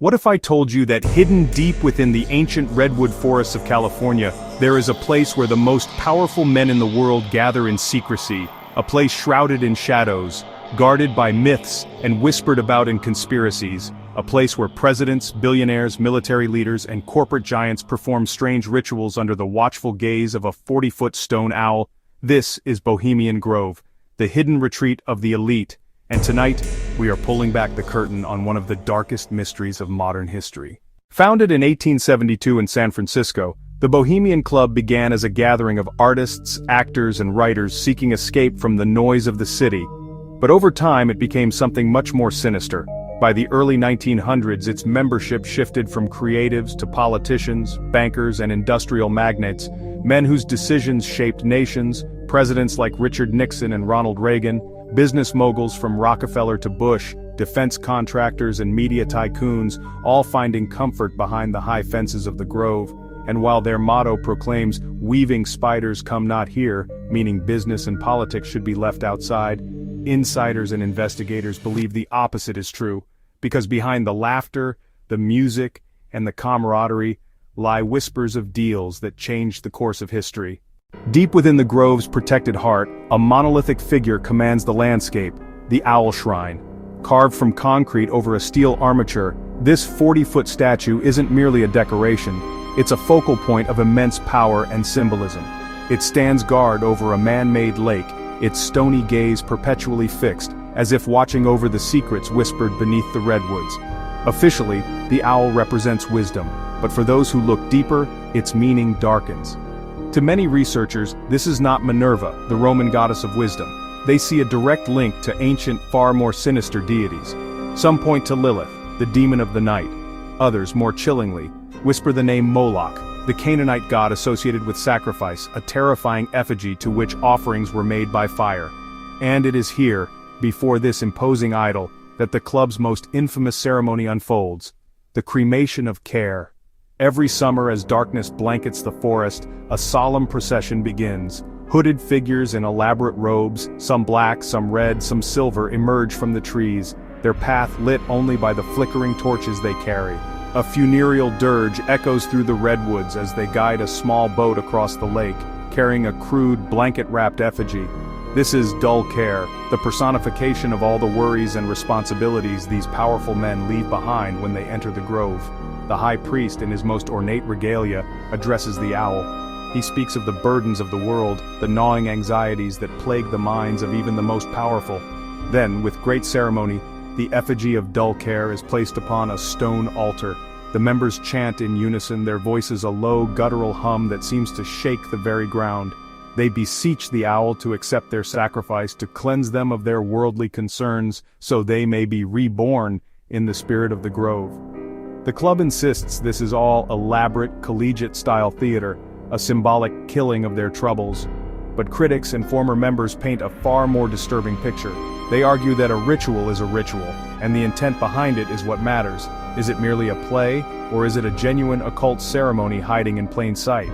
What if I told you that hidden deep within the ancient redwood forests of California, there is a place where the most powerful men in the world gather in secrecy, a place shrouded in shadows, guarded by myths and whispered about in conspiracies, a place where presidents, billionaires, military leaders, and corporate giants perform strange rituals under the watchful gaze of a 40-foot stone owl? This is Bohemian Grove, the hidden retreat of the elite, and tonight, we are pulling back the curtain on one of the darkest mysteries of modern history. Founded in 1872 in San Francisco, the Bohemian Club began as a gathering of artists, actors, and writers seeking escape from the noise of the city. But over time it became something much more sinister. By the early 1900s, its membership shifted from creatives to politicians, bankers, and industrial magnates, men whose decisions shaped nations, presidents like Richard Nixon and Ronald Reagan, business moguls from Rockefeller to Bush, defense contractors and media tycoons, all finding comfort behind the high fences of the Grove. And while their motto proclaims, "Weaving spiders come not here," meaning business and politics should be left outside, insiders and investigators believe the opposite is true, because behind the laughter, the music, and the camaraderie lie whispers of deals that changed the course of history. Deep within the Grove's protected heart, a monolithic figure commands the landscape, the Owl Shrine. Carved from concrete over a steel armature, this 40-foot statue isn't merely a decoration, it's a focal point of immense power and symbolism. It stands guard over a man-made lake, its stony gaze perpetually fixed, as if watching over the secrets whispered beneath the redwoods. Officially, the owl represents wisdom, but for those who look deeper, its meaning darkens. To many researchers, this is not Minerva, the Roman goddess of wisdom. They see a direct link to ancient, far more sinister deities. Some point to Lilith, the demon of the night. Others, more chillingly, whisper the name Moloch, the Canaanite god associated with sacrifice, a terrifying effigy to which offerings were made by fire. And it is here, before this imposing idol, that the club's most infamous ceremony unfolds, the cremation of care. Every summer, as darkness blankets the forest, a solemn procession begins. Hooded figures in elaborate robes, some black, some red, some silver, emerge from the trees, their path lit only by the flickering torches they carry. A funereal dirge echoes through the redwoods as they guide a small boat across the lake, carrying a crude, blanket-wrapped effigy. This is dull care, the personification of all the worries and responsibilities these powerful men leave behind when they enter the Grove. The high priest, in his most ornate regalia, addresses the owl. He speaks of the burdens of the world, the gnawing anxieties that plague the minds of even the most powerful. Then, with great ceremony, the effigy of dull care is placed upon a stone altar. The members chant in unison, their voices a low, guttural hum that seems to shake the very ground. They beseech the owl to accept their sacrifice, to cleanse them of their worldly concerns, so they may be reborn in the spirit of the Grove. The club insists this is all elaborate, collegiate-style theater, a symbolic killing of their troubles. But critics and former members paint a far more disturbing picture. They argue that a ritual is a ritual, and the intent behind it is what matters. Is it merely a play, or is it a genuine occult ceremony hiding in plain sight?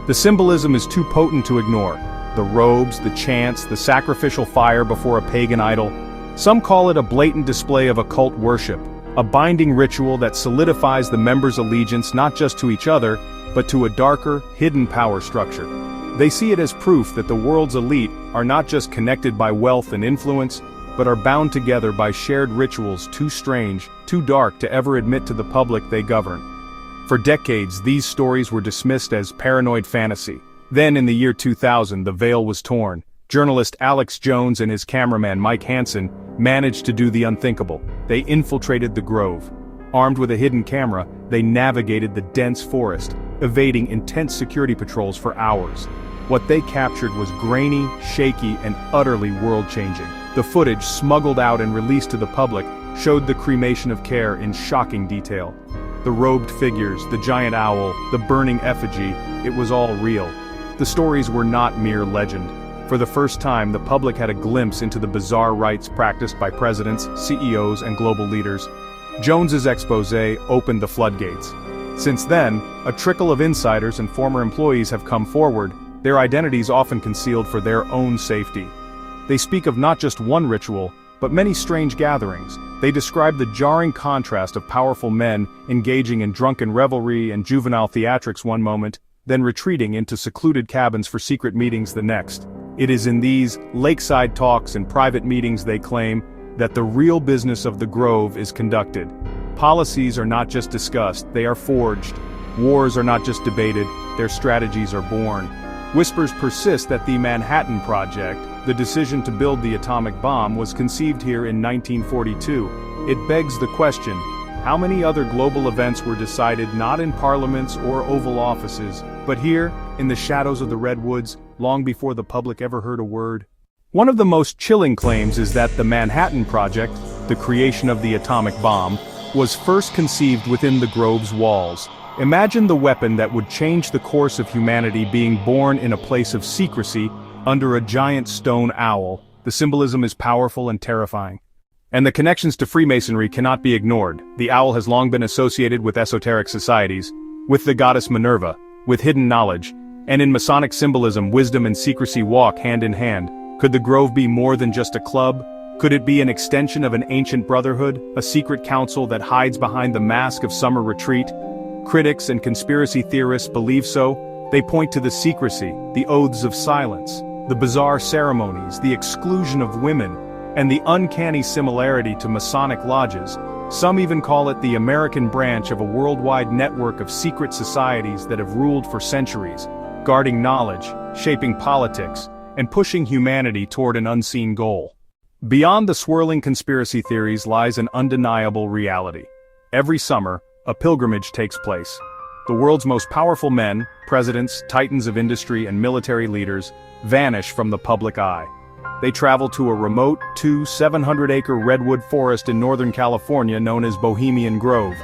The symbolism is too potent to ignore. The robes, the chants, the sacrificial fire before a pagan idol. Some call it a blatant display of occult worship, a binding ritual that solidifies the members' allegiance not just to each other, but to a darker, hidden power structure. They see it as proof that the world's elite are not just connected by wealth and influence, but are bound together by shared rituals too strange, too dark to ever admit to the public they govern. For decades, these stories were dismissed as paranoid fantasy. Then in the year 2000, the veil was torn. Journalist Alex Jones and his cameraman Mike Hansen managed to do the unthinkable. They infiltrated the Grove. Armed with a hidden camera, they navigated the dense forest, evading intense security patrols for hours. What they captured was grainy, shaky, and utterly world-changing. The footage, smuggled out and released to the public, showed the cremation of care in shocking detail. The robed figures, the giant owl, the burning effigy, it was all real. The stories were not mere legend. For the first time, the public had a glimpse into the bizarre rites practiced by presidents, CEOs, and global leaders. Jones's exposé opened the floodgates. Since then, a trickle of insiders and former employees have come forward, their identities often concealed for their own safety. They speak of not just one ritual, but many strange gatherings. They describe the jarring contrast of powerful men engaging in drunken revelry and juvenile theatrics one moment, then retreating into secluded cabins for secret meetings the next. It is in these lakeside talks and private meetings, they claim, that the real business of the Grove is conducted. Policies are not just discussed, they are forged. Wars are not just debated, their strategies are born. Whispers persist that the Manhattan Project, the decision to build the atomic bomb, was conceived here in 1942. It begs the question, how many other global events were decided not in parliaments or Oval Offices, but here, in the shadows of the redwoods, long before the public ever heard a word? One of the most chilling claims is that the Manhattan Project, the creation of the atomic bomb, was first conceived within the Grove's walls. Imagine the weapon that would change the course of humanity being born in a place of secrecy, under a giant stone owl. The symbolism is powerful and terrifying. And the connections to Freemasonry cannot be ignored. The owl has long been associated with esoteric societies, with the goddess Minerva, with hidden knowledge, and in Masonic symbolism wisdom and secrecy walk hand in hand. Could the Grove be more than just a club? Could it be an extension of an ancient brotherhood, a secret council that hides behind the mask of summer retreat? Critics and conspiracy theorists believe so. They point to the secrecy, the oaths of silence, the bizarre ceremonies, the exclusion of women, and the uncanny similarity to Masonic lodges. Some even call it the American branch of a worldwide network of secret societies that have ruled for centuries, guarding knowledge, shaping politics, and pushing humanity toward an unseen goal. Beyond the swirling conspiracy theories lies an undeniable reality. Every summer, a pilgrimage takes place. The world's most powerful men, presidents, titans of industry, and military leaders, vanish from the public eye. They travel to a remote, 700-acre redwood forest in Northern California known as Bohemian Grove.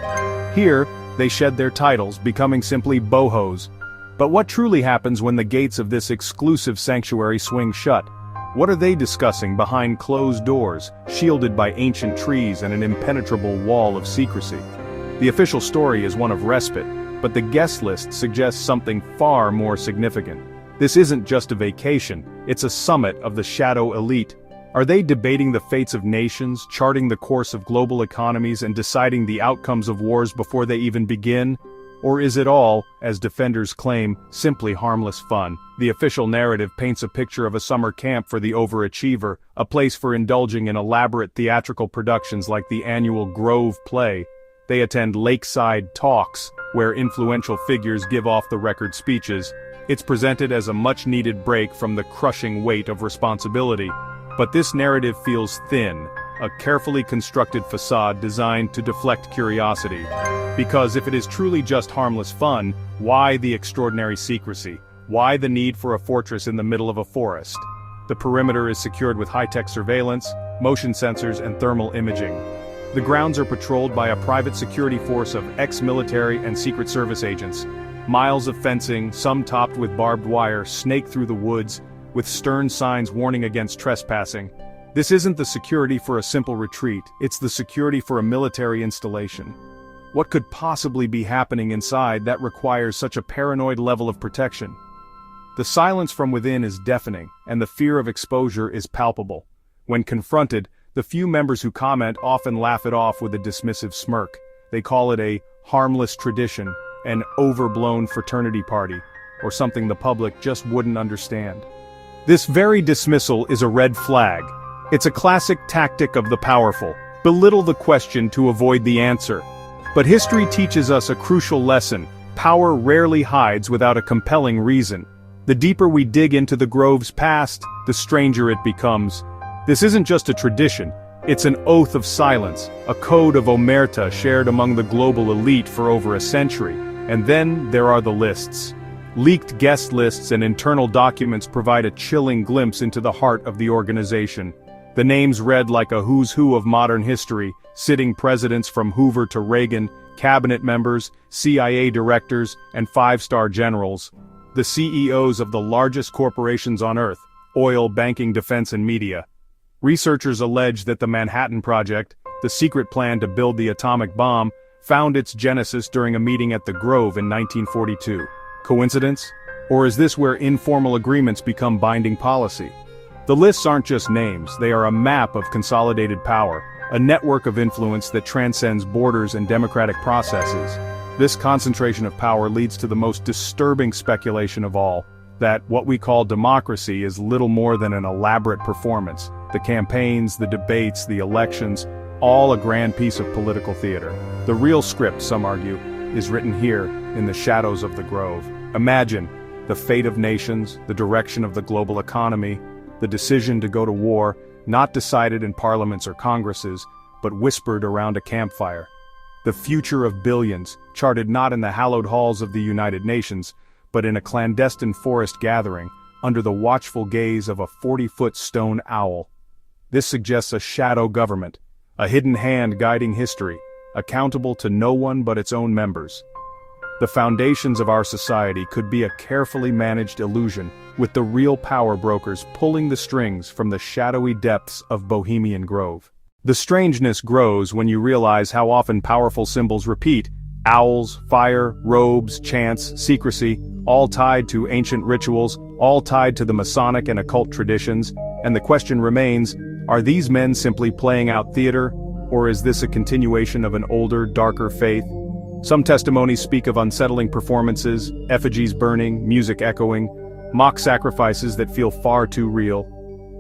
Here, they shed their titles, becoming simply bohos. But what truly happens when the gates of this exclusive sanctuary swing shut? What are they discussing behind closed doors, shielded by ancient trees and an impenetrable wall of secrecy? The official story is one of respite, but the guest list suggests something far more significant. This isn't just a vacation, it's a summit of the shadow elite. Are they debating the fates of nations, charting the course of global economies, and deciding the outcomes of wars before they even begin? Or is it all, as defenders claim, simply harmless fun? The official narrative paints a picture of a summer camp for the overachiever, a place for indulging in elaborate theatrical productions like the annual Grove play. They attend lakeside talks, where influential figures give off-the-record speeches. It's presented as a much-needed break from the crushing weight of responsibility. But this narrative feels thin, a carefully constructed facade designed to deflect curiosity. Because if it is truly just harmless fun, why the extraordinary secrecy? Why the need for a fortress in the middle of a forest? The perimeter is secured with high-tech surveillance, motion sensors, and thermal imaging. The grounds are patrolled by a private security force of ex-military and Secret Service agents. Miles of fencing, some topped with barbed wire, snake through the woods, with stern signs warning against trespassing. This isn't the security for a simple retreat, it's the security for a military installation. What could possibly be happening inside that requires such a paranoid level of protection? The silence from within is deafening, and the fear of exposure is palpable. When confronted, the few members who comment often laugh it off with a dismissive smirk. They call it a harmless tradition, an overblown fraternity party, or something the public just wouldn't understand. This very dismissal is a red flag. It's a classic tactic of the powerful. Belittle the question to avoid the answer. But history teaches us a crucial lesson. Power rarely hides without a compelling reason. The deeper we dig into the Grove's past, the stranger it becomes. This isn't just a tradition, it's an oath of silence, a code of omerta shared among the global elite for over a century. And then there are the lists. Leaked guest lists and internal documents provide a chilling glimpse into the heart of the organization. The names read like a who's who of modern history, sitting presidents from Hoover to Reagan, cabinet members, CIA directors, and five-star generals. The CEOs of the largest corporations on Earth, oil, banking, defense, and media. Researchers allege that the Manhattan Project, the secret plan to build the atomic bomb, found its genesis during a meeting at the Grove in 1942. Coincidence? Or is this where informal agreements become binding policy? The lists aren't just names, they are a map of consolidated power, a network of influence that transcends borders and democratic processes. This concentration of power leads to the most disturbing speculation of all, that what we call democracy is little more than an elaborate performance. The campaigns, the debates, the elections, all a grand piece of political theater. The real script, some argue, is written here, in the shadows of the Grove. Imagine the fate of nations, the direction of the global economy, the decision to go to war, not decided in parliaments or congresses, but whispered around a campfire. The future of billions, charted not in the hallowed halls of the United Nations, but in a clandestine forest gathering, under the watchful gaze of a 40-foot stone owl. This suggests a shadow government, a hidden hand guiding history, accountable to no one but its own members. The foundations of our society could be a carefully managed illusion, with the real power brokers pulling the strings from the shadowy depths of Bohemian Grove. The strangeness grows when you realize how often powerful symbols repeat: owls, fire, robes, chants, secrecy, all tied to ancient rituals, all tied to the Masonic and occult traditions, and the question remains, are these men simply playing out theater, or is this a continuation of an older, darker faith? Some testimonies speak of unsettling performances, effigies burning, music echoing, mock sacrifices that feel far too real.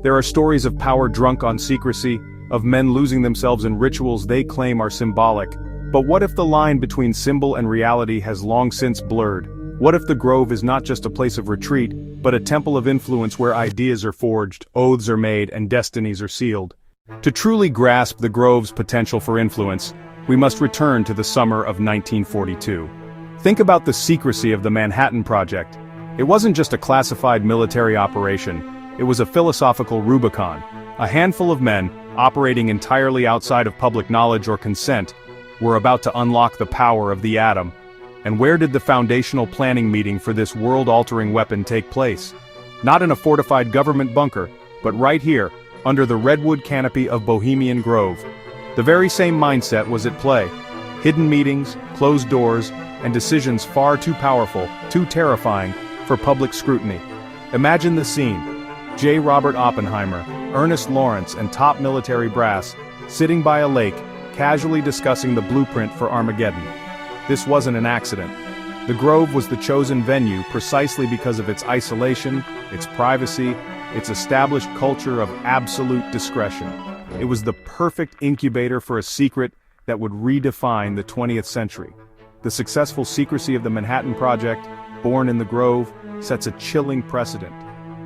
There are stories of power drunk on secrecy, of men losing themselves in rituals they claim are symbolic. But what if the line between symbol and reality has long since blurred? What if the Grove is not just a place of retreat, but a temple of influence where ideas are forged, oaths are made, and destinies are sealed? To truly grasp the Grove's potential for influence, we must return to the summer of 1942. Think about the secrecy of the Manhattan Project. It wasn't just a classified military operation, it was a philosophical Rubicon. A handful of men, operating entirely outside of public knowledge or consent, were about to unlock the power of the atom. And where did the foundational planning meeting for this world-altering weapon take place? Not in a fortified government bunker, but right here, under the redwood canopy of Bohemian Grove. The very same mindset was at play. Hidden meetings, closed doors, and decisions far too powerful, too terrifying, for public scrutiny. Imagine the scene. J. Robert Oppenheimer, Ernest Lawrence, and top military brass, sitting by a lake, casually discussing the blueprint for Armageddon. This wasn't an accident. The Grove was the chosen venue precisely because of its isolation, its privacy, its established culture of absolute discretion. It was the perfect incubator for a secret that would redefine the 20th century. The successful secrecy of the Manhattan Project, born in the Grove, sets a chilling precedent.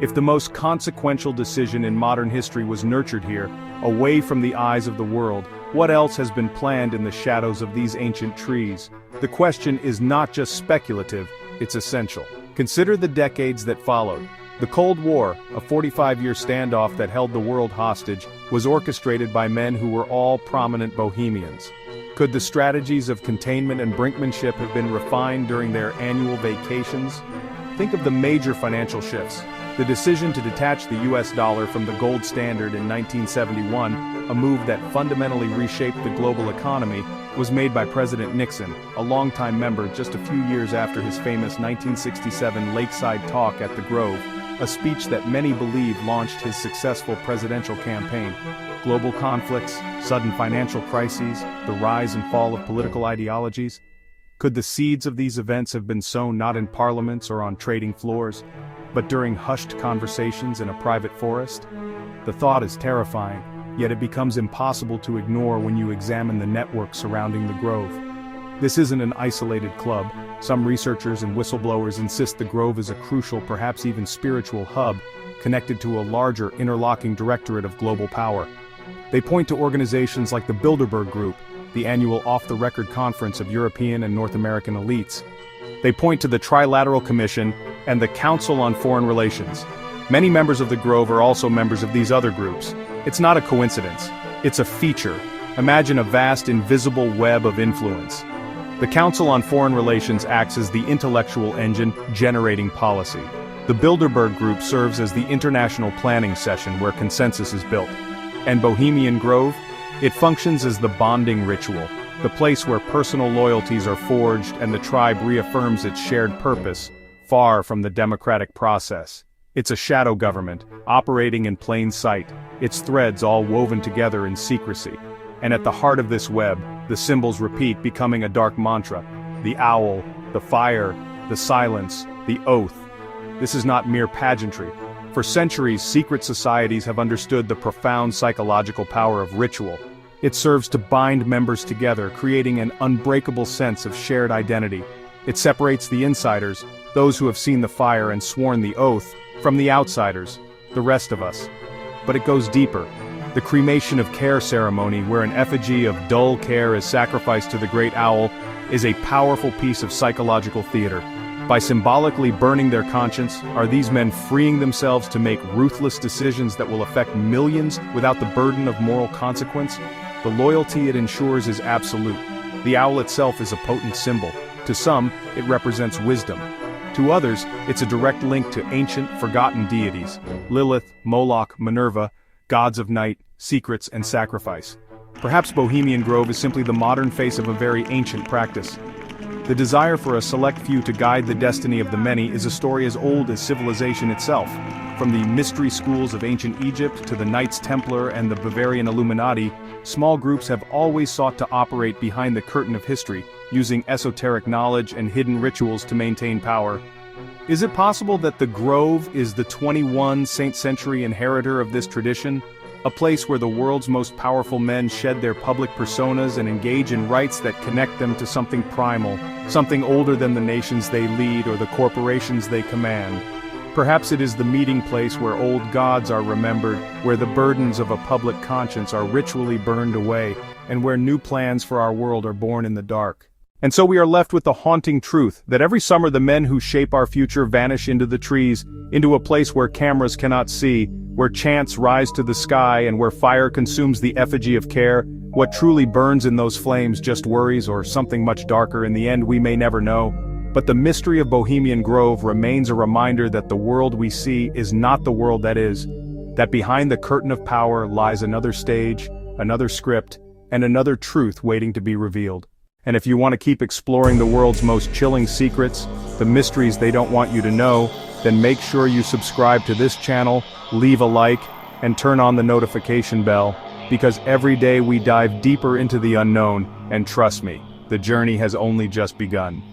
If the most consequential decision in modern history was nurtured here, away from the eyes of the world, what else has been planned in the shadows of these ancient trees? The question is not just speculative, it's essential. Consider the decades that followed. The Cold War, a 45-year standoff that held the world hostage, was orchestrated by men who were all prominent Bohemians. Could the strategies of containment and brinkmanship have been refined during their annual vacations? Think of the major financial shifts. The decision to detach the US dollar from the gold standard in 1971, a move that fundamentally reshaped the global economy, was made by President Nixon, a longtime member just a few years after his famous 1967 lakeside talk at the Grove, a speech that many believe launched his successful presidential campaign. Global conflicts, sudden financial crises, the rise and fall of political ideologies. Could the seeds of these events have been sown not in parliaments or on trading floors, but during hushed conversations in a private forest? The thought is terrifying, yet it becomes impossible to ignore when you examine the network surrounding the Grove. This isn't an isolated club. Some researchers and whistleblowers insist the Grove is a crucial, perhaps even spiritual hub, connected to a larger, interlocking directorate of global power. They point to organizations like the Bilderberg Group, the annual off-the-record conference of European and North American elites. They point to the Trilateral Commission and the Council on Foreign Relations. Many members of the Grove are also members of these other groups. It's not a coincidence. It's a feature. Imagine a vast, invisible web of influence. The Council on Foreign Relations acts as the intellectual engine generating policy. The Bilderberg Group serves as the international planning session where consensus is built. And Bohemian Grove? It functions as the bonding ritual, the place where personal loyalties are forged and the tribe reaffirms its shared purpose, far from the democratic process. It's a shadow government, operating in plain sight, its threads all woven together in secrecy. And at the heart of this web, the symbols repeat, becoming a dark mantra. The owl, the fire, the silence, the oath. This is not mere pageantry. For centuries, secret societies have understood the profound psychological power of ritual. It serves to bind members together, creating an unbreakable sense of shared identity. It separates the insiders, those who have seen the fire and sworn the oath, from the outsiders, the rest of us. But it goes deeper. The cremation of care ceremony, where an effigy of dull care is sacrificed to the great owl, is a powerful piece of psychological theater. By symbolically burning their conscience, are these men freeing themselves to make ruthless decisions that will affect millions without the burden of moral consequence? The loyalty it ensures is absolute. The owl itself is a potent symbol. To some, it represents wisdom. To others, it's a direct link to ancient, forgotten deities: Lilith, Moloch, Minerva, gods of night, secrets, and sacrifice. Perhaps Bohemian Grove is simply the modern face of a very ancient practice. The desire for a select few to guide the destiny of the many is a story as old as civilization itself. From the mystery schools of ancient Egypt to the Knights Templar and the Bavarian Illuminati, small groups have always sought to operate behind the curtain of history, using esoteric knowledge and hidden rituals to maintain power. Is it possible that the Grove is the 21st century inheritor of this tradition? A place where the world's most powerful men shed their public personas and engage in rites that connect them to something primal, something older than the nations they lead or the corporations they command. Perhaps it is the meeting place where old gods are remembered, where the burdens of a public conscience are ritually burned away, and where new plans for our world are born in the dark. And so we are left with the haunting truth that every summer the men who shape our future vanish into the trees, into a place where cameras cannot see, where chants rise to the sky, and where fire consumes the effigy of care. What truly burns in those flames, just worries or something much darker? In the end, we may never know. But the mystery of Bohemian Grove remains a reminder that the world we see is not the world that is, that behind the curtain of power lies another stage, another script, and another truth waiting to be revealed. And if you want to keep exploring the world's most chilling secrets, the mysteries they don't want you to know, then make sure you subscribe to this channel, leave a like, and turn on the notification bell, because every day we dive deeper into the unknown, and trust me, the journey has only just begun.